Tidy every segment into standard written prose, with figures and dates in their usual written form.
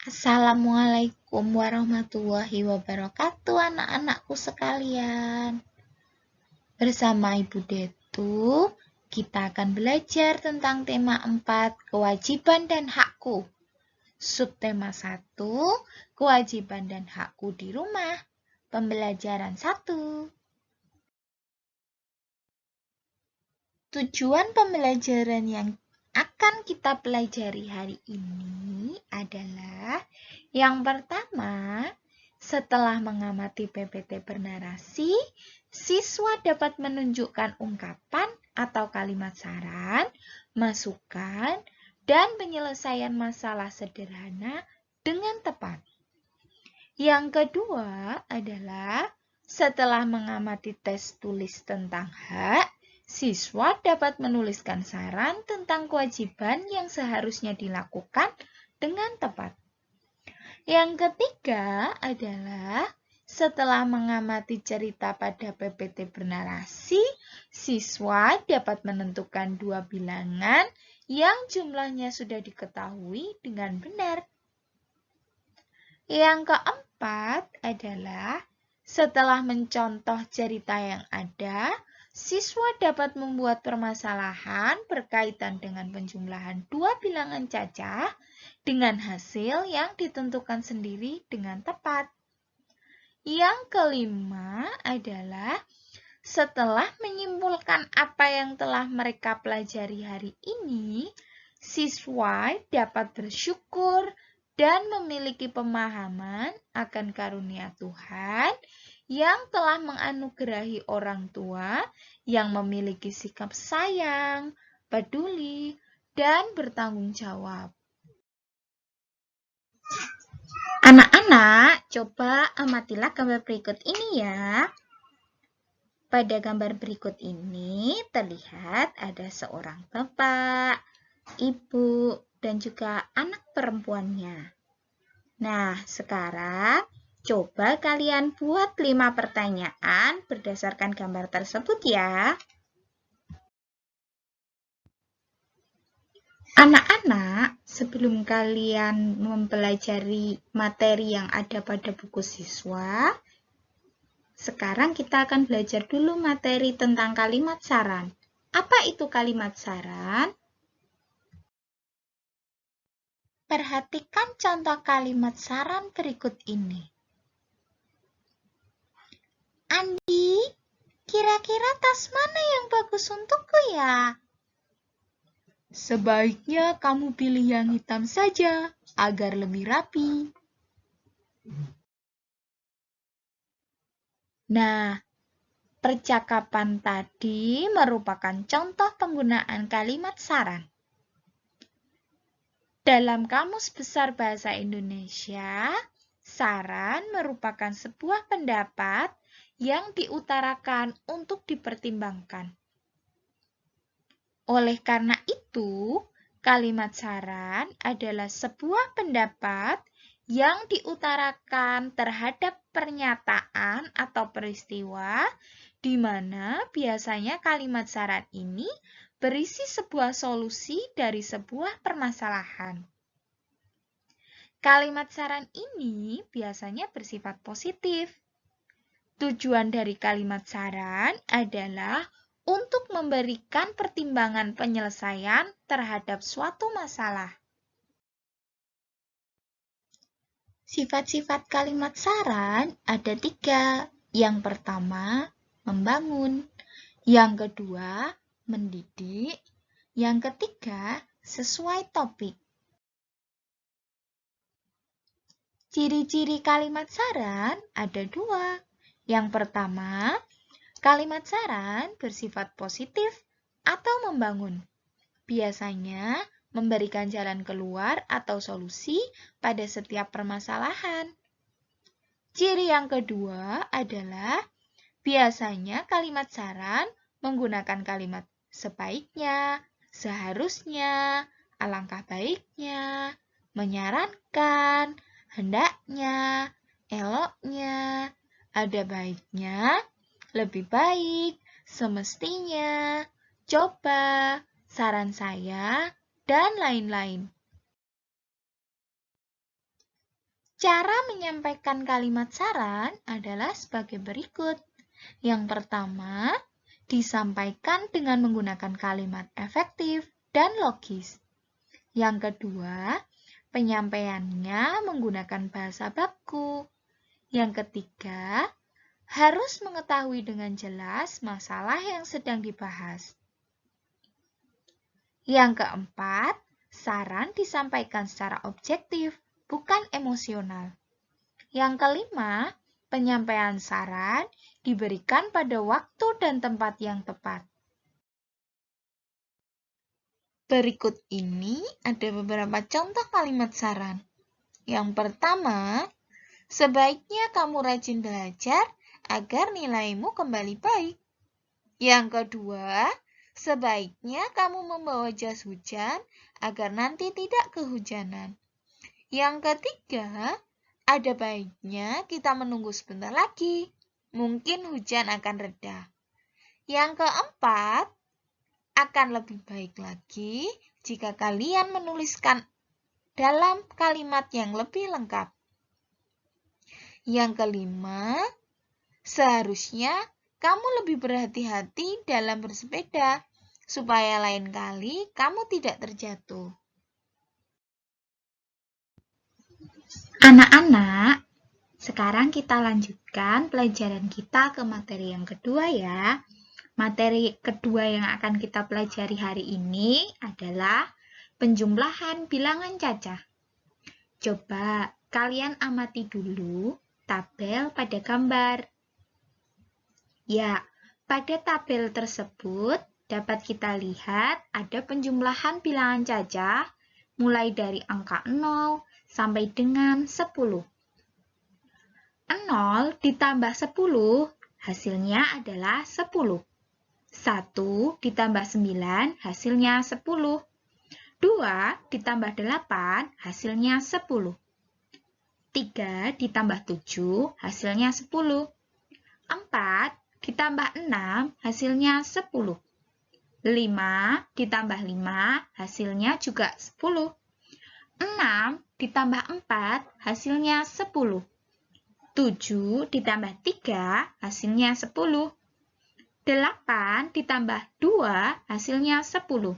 Assalamualaikum warahmatullahi wabarakatuh, anak-anakku sekalian. Bersama Ibu Detu, kita akan belajar tentang tema 4, kewajiban dan hakku. Subtema 1, kewajiban dan hakku di rumah. Pembelajaran 1. Tujuan pembelajaran yang akan kita pelajari hari ini adalah yang pertama, setelah mengamati PPT bernarasi, siswa dapat menunjukkan ungkapan atau kalimat saran, masukan, dan penyelesaian masalah sederhana dengan tepat. Yang kedua adalah setelah mengamati tes tulis tentang hak, siswa dapat menuliskan saran tentang kewajiban yang seharusnya dilakukan dengan tepat. Yang ketiga adalah setelah mengamati cerita pada PPT bernarasi, siswa dapat menentukan 2 bilangan yang jumlahnya sudah diketahui dengan benar. Yang keempat adalah setelah mencontoh cerita yang ada, siswa dapat membuat permasalahan berkaitan dengan penjumlahan 2 bilangan cacah dengan hasil yang ditentukan sendiri dengan tepat. Yang kelima adalah setelah menyimpulkan apa yang telah mereka pelajari hari ini, siswa dapat bersyukur dan memiliki pemahaman akan karunia Tuhan yang telah menganugerahi orang tua yang memiliki sikap sayang, peduli, dan bertanggung jawab. Anak-anak, coba amatilah gambar berikut ini ya. Pada gambar berikut ini terlihat ada seorang bapak, ibu, dan juga anak perempuannya. Nah, sekarang coba kalian buat 5 pertanyaan berdasarkan gambar tersebut ya. Anak-anak, sebelum kalian mempelajari materi yang ada pada buku siswa, sekarang kita akan belajar dulu materi tentang kalimat saran. Apa itu kalimat saran? Perhatikan contoh kalimat saran berikut ini. Andi, kira-kira tas mana yang bagus untukku ya? Sebaiknya kamu pilih yang hitam saja, agar lebih rapi. Nah, percakapan tadi merupakan contoh penggunaan kalimat saran. Dalam Kamus Besar Bahasa Indonesia, saran merupakan sebuah pendapat yang diutarakan untuk dipertimbangkan. Oleh karena itu, kalimat saran adalah sebuah pendapat yang diutarakan terhadap pernyataan atau peristiwa, di mana biasanya kalimat saran ini berisi sebuah solusi dari sebuah permasalahan. Kalimat saran ini biasanya bersifat positif. Tujuan dari kalimat saran adalah untuk memberikan pertimbangan penyelesaian terhadap suatu masalah. Sifat-sifat kalimat saran ada 3. Yang pertama, membangun. Yang kedua, mendidik. Yang ketiga, sesuai topik. Ciri-ciri kalimat saran ada 2. Yang pertama, kalimat saran bersifat positif atau membangun. Biasanya memberikan jalan keluar atau solusi pada setiap permasalahan. Ciri yang kedua adalah biasanya kalimat saran menggunakan kalimat sebaiknya, seharusnya, alangkah baiknya, menyarankan, hendaknya, eloknya, ada baiknya, lebih baik, semestinya, coba, saran saya, dan lain-lain. Cara menyampaikan kalimat saran adalah sebagai berikut. Yang pertama, disampaikan dengan menggunakan kalimat efektif dan logis. Yang kedua, penyampaiannya menggunakan bahasa baku. Yang ketiga, harus mengetahui dengan jelas masalah yang sedang dibahas. Yang keempat, saran disampaikan secara objektif, bukan emosional. Yang kelima, penyampaian saran diberikan pada waktu dan tempat yang tepat. Berikut ini ada beberapa contoh kalimat saran. Yang pertama, sebaiknya kamu rajin belajar agar nilaimu kembali baik. Yang kedua, sebaiknya kamu membawa jas hujan agar nanti tidak kehujanan. Yang ketiga, ada baiknya kita menunggu sebentar lagi. Mungkin hujan akan reda. Yang keempat, akan lebih baik lagi jika kalian menuliskan dalam kalimat yang lebih lengkap. Yang kelima, seharusnya kamu lebih berhati-hati dalam bersepeda, supaya lain kali kamu tidak terjatuh. Anak-anak, sekarang kita lanjutkan pelajaran kita ke materi yang kedua ya. Materi kedua yang akan kita pelajari hari ini adalah penjumlahan bilangan cacah. Coba kalian amati dulu tabel pada gambar. Ya, pada tabel tersebut dapat kita lihat ada penjumlahan bilangan cacah mulai dari angka 0 sampai dengan 10. 0 ditambah 10 hasilnya adalah 10. 1 ditambah 9 hasilnya 10. 2 ditambah 8 hasilnya 10. 3 ditambah 7 hasilnya 10. 4 ditambah 6 hasilnya 10. 5 ditambah 5 hasilnya juga 10. 6 ditambah 4 hasilnya 10. 7 ditambah 3 hasilnya 10. 8 ditambah 2 hasilnya 10.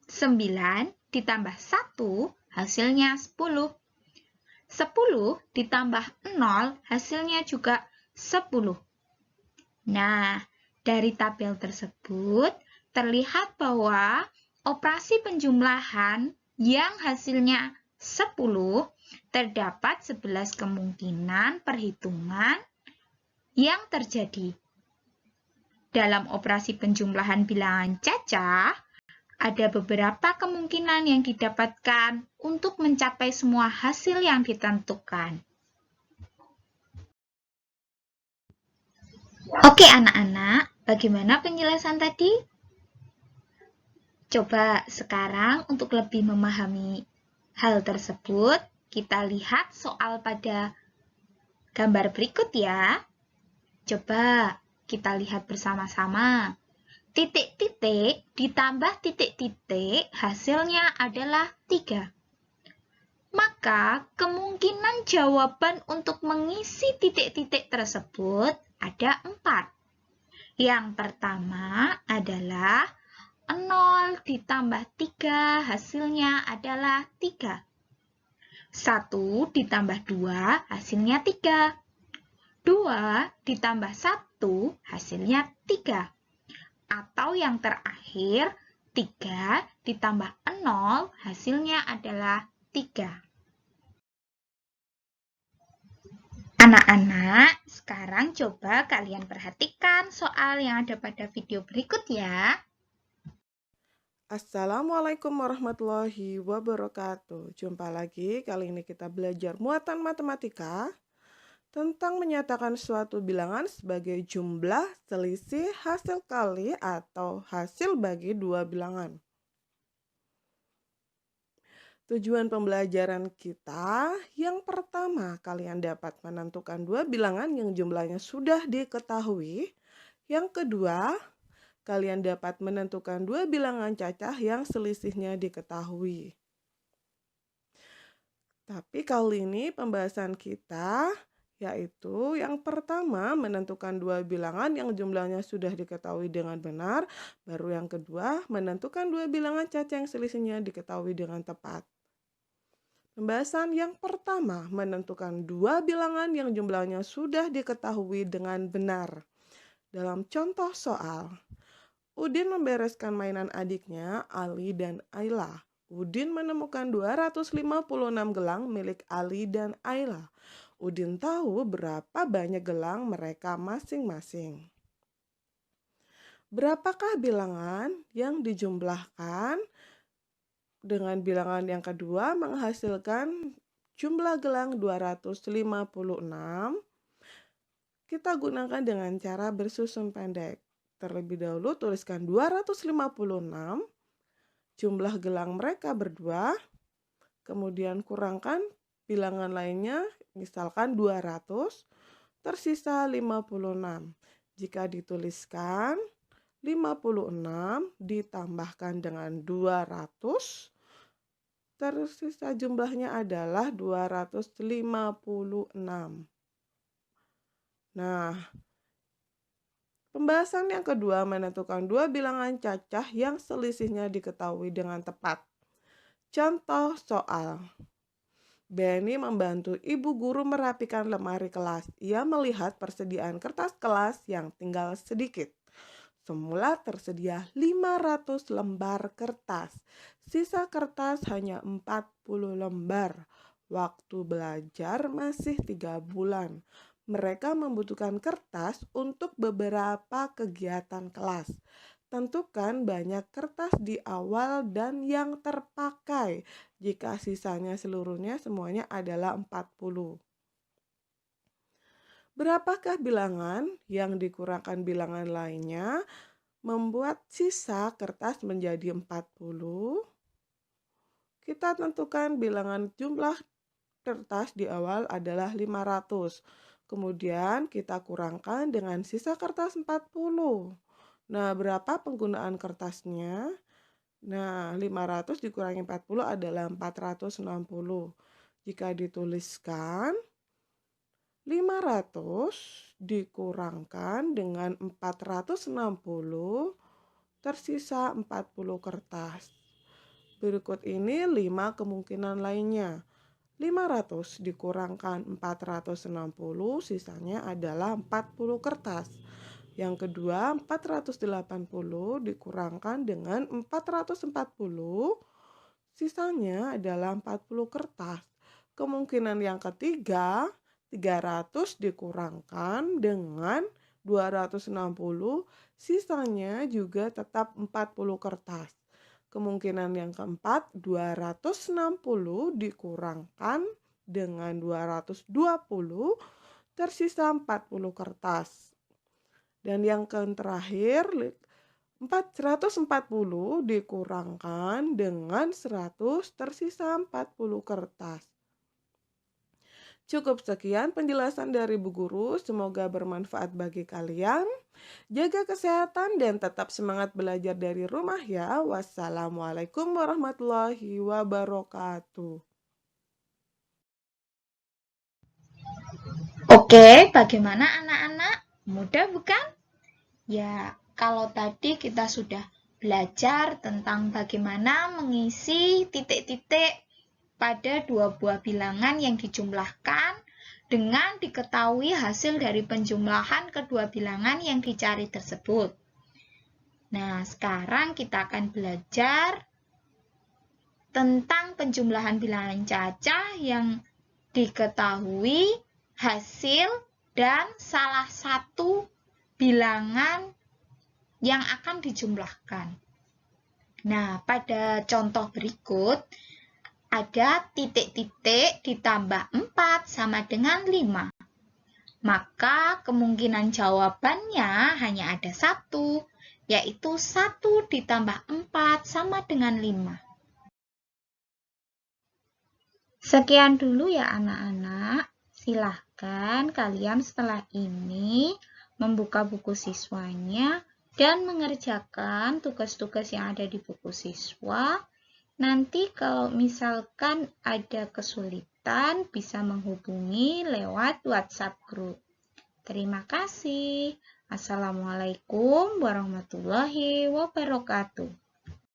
9 ditambah 1 hasilnya 10. 10 ditambah 0 hasilnya juga 10. Nah, dari tabel tersebut terlihat bahwa operasi penjumlahan yang hasilnya 10 terdapat 11 kemungkinan perhitungan yang terjadi. Dalam operasi penjumlahan bilangan cacah, ada beberapa kemungkinan yang didapatkan untuk mencapai semua hasil yang ditentukan. Oke anak-anak, bagaimana penjelasan tadi? Coba sekarang untuk lebih memahami hal tersebut, kita lihat soal pada gambar berikut ya. Coba kita lihat bersama-sama. Titik-titik ditambah titik-titik hasilnya adalah 3. Maka kemungkinan jawaban untuk mengisi titik-titik tersebut ada 4. Yang pertama adalah 0 ditambah 3 hasilnya adalah 3. 1 ditambah 2 hasilnya 3. 2 ditambah 1 hasilnya 3. Atau yang terakhir, 3 ditambah 0 hasilnya adalah 3. Anak-anak, sekarang coba kalian perhatikan soal yang ada pada video berikut ya. Assalamualaikum warahmatullahi wabarakatuh. Jumpa lagi, kali ini kita belajar muatan matematika tentang menyatakan suatu bilangan sebagai jumlah, selisih, hasil kali, atau hasil bagi dua bilangan. Tujuan pembelajaran kita, yang pertama, kalian dapat menentukan dua bilangan yang jumlahnya sudah diketahui. Yang kedua, kalian dapat menentukan dua bilangan cacah yang selisihnya diketahui. Tapi kali ini pembahasan kita yaitu yang pertama menentukan dua bilangan yang jumlahnya sudah diketahui dengan benar, baru yang kedua menentukan dua bilangan caca yang selisihnya diketahui dengan tepat. Pembahasan yang pertama menentukan dua bilangan yang jumlahnya sudah diketahui dengan benar. Dalam contoh soal, Udin membereskan mainan adiknya Ali dan Ayla. Udin menemukan 256 gelang milik Ali dan Ayla. Udin tahu berapa banyak gelang mereka masing-masing. Berapakah bilangan yang dijumlahkan dengan bilangan yang kedua menghasilkan jumlah gelang 256? Kita gunakan dengan cara bersusun pendek. Terlebih dahulu tuliskan 256, jumlah gelang mereka berdua, kemudian kurangkan bilangan lainnya, misalkan 200, tersisa 56. Jika dituliskan 56 ditambahkan dengan 200, tersisa jumlahnya adalah 256. Nah, pembahasan yang kedua menentukan dua bilangan cacah yang selisihnya diketahui dengan tepat. Contoh soal. Benny membantu ibu guru merapikan lemari kelas. Ia melihat persediaan kertas kelas yang tinggal sedikit. Semula tersedia 500 lembar kertas. Sisa kertas hanya 40 lembar. Waktu belajar masih 3 bulan. Mereka membutuhkan kertas untuk beberapa kegiatan kelas. Tentukan banyak kertas di awal dan yang terpakai jika sisanya seluruhnya semuanya adalah 40. Berapakah bilangan yang dikurangkan bilangan lainnya membuat sisa kertas menjadi 40? Kita tentukan bilangan jumlah kertas di awal adalah 500. Kemudian kita kurangkan dengan sisa kertas 40. Nah, berapa penggunaan kertasnya? Nah, 500 dikurangi 40 adalah 460. Jika dituliskan 500 dikurangkan dengan 460, tersisa 40 kertas. Berikut ini 5 kemungkinan lainnya. 500 dikurangkan 460, sisanya adalah 40 kertas. Yang kedua, 480 dikurangkan dengan 440, sisanya adalah 40 kertas. Kemungkinan yang ketiga, 300 dikurangkan dengan 260, sisanya juga tetap 40 kertas. Kemungkinan yang keempat, 260 dikurangkan dengan 220, tersisa 40 kertas. Dan yang terakhir, 440 dikurangkan dengan 100, tersisa 40 kertas. Cukup sekian penjelasan dari Bu Guru, semoga bermanfaat bagi kalian. Jaga kesehatan dan tetap semangat belajar dari rumah ya. Wassalamualaikum warahmatullahi wabarakatuh. Oke, bagaimana anak-anak? Mudah bukan? Ya, kalau tadi kita sudah belajar tentang bagaimana mengisi titik-titik pada dua buah bilangan yang dijumlahkan dengan diketahui hasil dari penjumlahan kedua bilangan yang dicari tersebut. Nah, sekarang kita akan belajar tentang penjumlahan bilangan cacah yang diketahui hasil dan salah satu bilangan yang akan dijumlahkan. Nah, pada contoh berikut, ada titik-titik ditambah 4 sama dengan 5. Maka kemungkinan jawabannya hanya ada 1, yaitu 1 ditambah 4 sama dengan 5. Sekian dulu ya anak-anak. Silahkan kalian setelah ini membuka buku siswanya dan mengerjakan tugas-tugas yang ada di buku siswa. Nanti kalau misalkan ada kesulitan, kesulitan bisa menghubungi lewat WhatsApp Group. Terima kasih. Assalamualaikum warahmatullahi wabarakatuh.